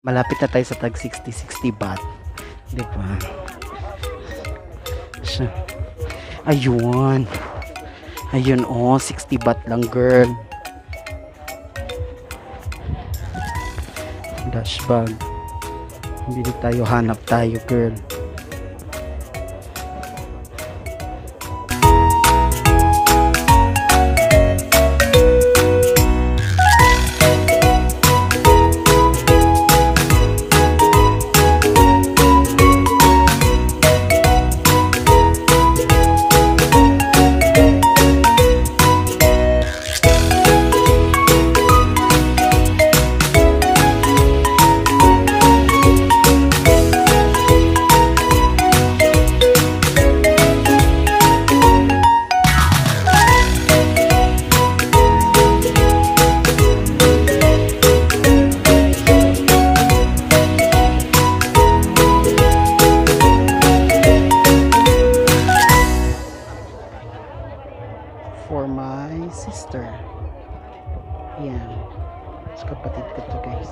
Malapit na tayo sa tag 60 baht. Di ba? Siya. Ayun. Ayun oh, 60 baht lang girl. Dash bag. Bili tayo, hanap tayo girl. For my sister. Yan. Mas kapatid ko to guys.